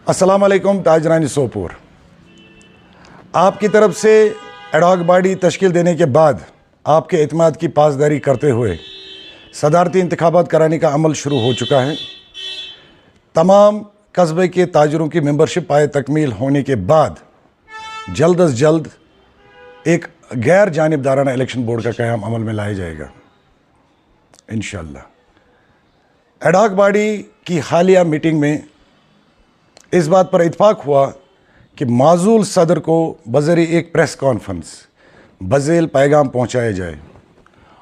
السلام علیکم تاجران سوپور، آپ کی طرف سے ایڈ ہاک باڈی تشکیل دینے کے بعد آپ کے اعتماد کی پاسداری کرتے ہوئے صدارتی انتخابات کرانے کا عمل شروع ہو چکا ہے۔ تمام قصبے کے تاجروں کی ممبرشپ پائے تکمیل ہونے کے بعد جلد از جلد ایک غیر جانبدارانہ الیکشن بورڈ کا قیام عمل میں لایا جائے گا انشاءاللہ۔ ایڈ ہاک باڈی کی حالیہ میٹنگ میں اس بات پر اتفاق ہوا کہ معزول صدر کو بذریعہ ایک پریس کانفرنس بذیل پیغام پہنچایا جائے،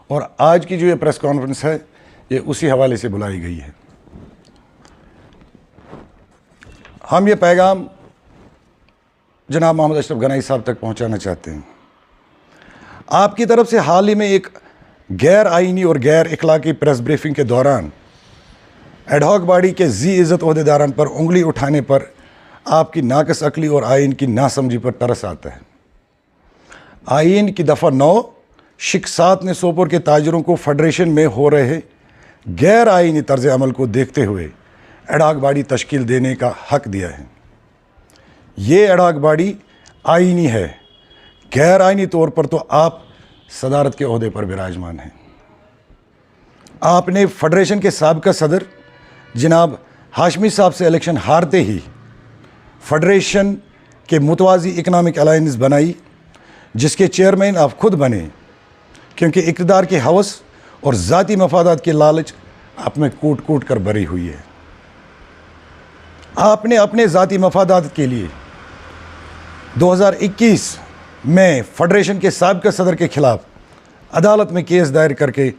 اور آج کی جو یہ پریس کانفرنس ہے یہ اسی حوالے سے بلائی گئی ہے۔ ہم یہ پیغام جناب محمد اشرف گنائی صاحب تک پہنچانا چاہتے ہیں۔ آپ کی طرف سے حال ہی میں ایک غیر آئینی اور غیر اخلاقی پریس بریفنگ کے دوران ایڈ ہاک باڈی کے ذی عزت عہدیداران پر انگلی اٹھانے پر آپ کی ناقص عقلی اور آئین کی ناسمجھی پر ترس آتا ہے۔ آئین کی دفعہ 9 شک 7 نے سوپور کے تاجروں کو فیڈریشن میں ہو رہے غیر آئینی طرز عمل کو دیکھتے ہوئے ایڈ ہاک باڈی تشکیل دینے کا حق دیا ہے۔ یہ ایڈ ہاک باڈی آئینی ہے، غیر آئینی طور پر تو آپ صدارت کے عہدے پر براجمان ہیں۔ آپ نے فیڈریشن کے سابقہ صدر جناب ہاشمی صاحب سے الیکشن ہارتے ہی فیڈریشن کے متوازی اکنامک الائنس بنائی، جس کے چیئرمین آپ خود بنے، کیونکہ اقتدار کے ہوس اور ذاتی مفادات کے لالچ آپ میں کوٹ کوٹ کر بھری ہوئی ہے۔ آپ نے اپنے ذاتی مفادات کے لیے 2021 میں فیڈریشن کے سابقہ صدر کے خلاف عدالت میں کیس دائر کر کے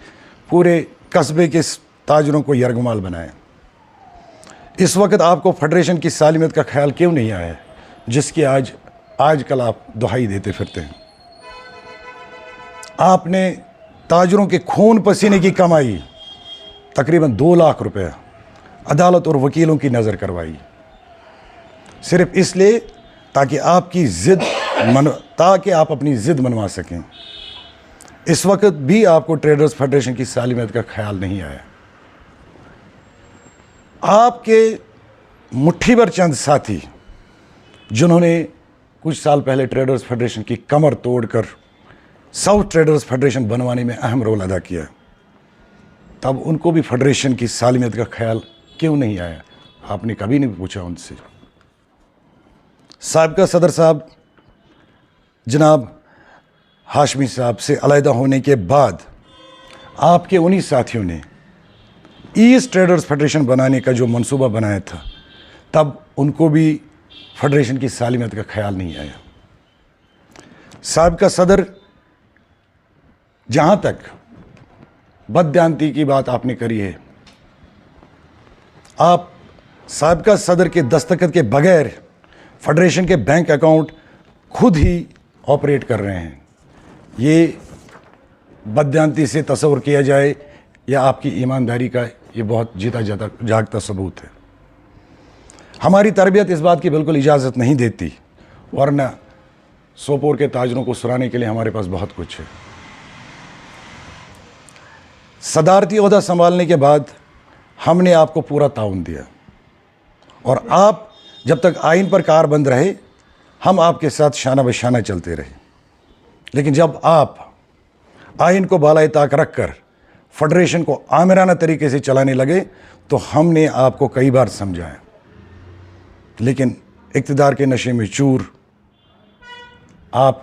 پورے قصبے کے تاجروں کو یرغمال بنایا۔ اس وقت آپ کو فیڈریشن کی سالمیت کا خیال کیوں نہیں آیا، جس کی آج کل آپ دہائی دیتے پھرتے ہیں؟ آپ نے تاجروں کے خون پسینے کی کمائی تقریباً 2 لاکھ روپے عدالت اور وکیلوں کی نظر کروائی، صرف اس لیے تاکہ آپ اپنی ضد منوا سکیں۔ اس وقت بھی آپ کو ٹریڈرز فیڈریشن کی سالمیت کا خیال نہیں آیا۔ آپ کے مٹھی بھر چند ساتھی جنہوں نے کچھ سال پہلے ٹریڈرز فیڈریشن کی کمر توڑ کر ساؤتھ ٹریڈرز فیڈریشن بنوانے میں اہم رول ادا کیا، تب ان کو بھی فیڈریشن کی سالمیت کا خیال کیوں نہیں آیا؟ آپ نے کبھی نہیں پوچھا ان سے۔ سابقہ صدر صاحب جناب ہاشمی صاحب سے علیحدہ ہونے کے بعد آپ کے انہی ساتھیوں نے ایسٹ ٹریڈرز فیڈریشن بنانے کا جو منصوبہ بنایا تھا، تب ان کو بھی فیڈریشن کی سالمیت کا خیال نہیں آیا۔ سابقہ صدر، جہاں تک بددیانتی کی بات آپ نے کری ہے، آپ سابقہ صدر کے دستخط کے بغیر فیڈریشن کے بینک اکاؤنٹ خود ہی آپریٹ کر رہے ہیں۔ یہ بددیانتی سے تصور کیا جائے یا آپ کی ایمانداری کا یہ بہت جیتا جاگتا ثبوت ہے۔ ہماری تربیت اس بات کی بالکل اجازت نہیں دیتی، ورنہ سوپور کے تاجروں کو سرانے کے لیے ہمارے پاس بہت کچھ ہے۔ صدارتی عہدہ سنبھالنے کے بعد ہم نے آپ کو پورا تعاون دیا، اور آپ جب تک آئین پر کاربند رہے ہم آپ کے ساتھ شانہ بشانہ چلتے رہے، لیکن جب آپ آئین کو بالائے طاق رکھ کر فیڈریشن کو آمرانہ طریقے سے چلانے لگے تو ہم نے آپ کو کئی بار سمجھایا، لیکن اقتدار کے نشے میں چور آپ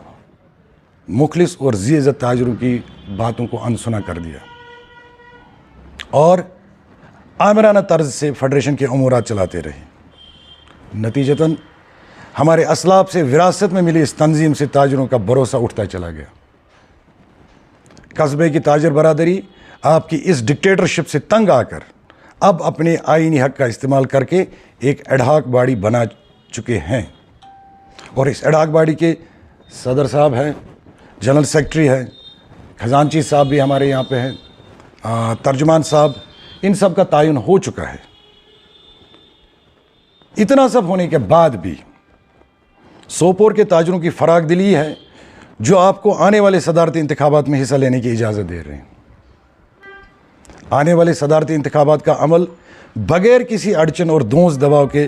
مخلص اور ذی عزت تاجروں کی باتوں کو انسنا کر دیا اور آمرانہ طرز سے فیڈریشن کے امورات چلاتے رہے۔ نتیجتاً ہمارے اسلاف سے وراثت میں ملی اس تنظیم سے تاجروں کا بھروسہ اٹھتا چلا گیا۔ قصبے کی تاجر برادری آپ کی اس ڈکٹیٹرشپ سے تنگ آ کر اب اپنے آئینی حق کا استعمال کر کے ایک ایڈ ہاک باڈی بنا چکے ہیں، اور اس ایڈ ہاک باڈی کے صدر صاحب ہیں، جنرل سیکرٹری ہیں، خزانچی صاحب بھی ہمارے یہاں پہ ہیں، ترجمان صاحب، ان سب کا تعین ہو چکا ہے۔ اتنا سب ہونے کے بعد بھی سوپور کے تاجروں کی فراخ دلی ہے جو آپ کو آنے والے صدارتی انتخابات میں حصہ لینے کی اجازت دے رہے ہیں۔ آنے والے صدارتی انتخابات کا عمل بغیر کسی اڑچن اور دونس دباؤ کے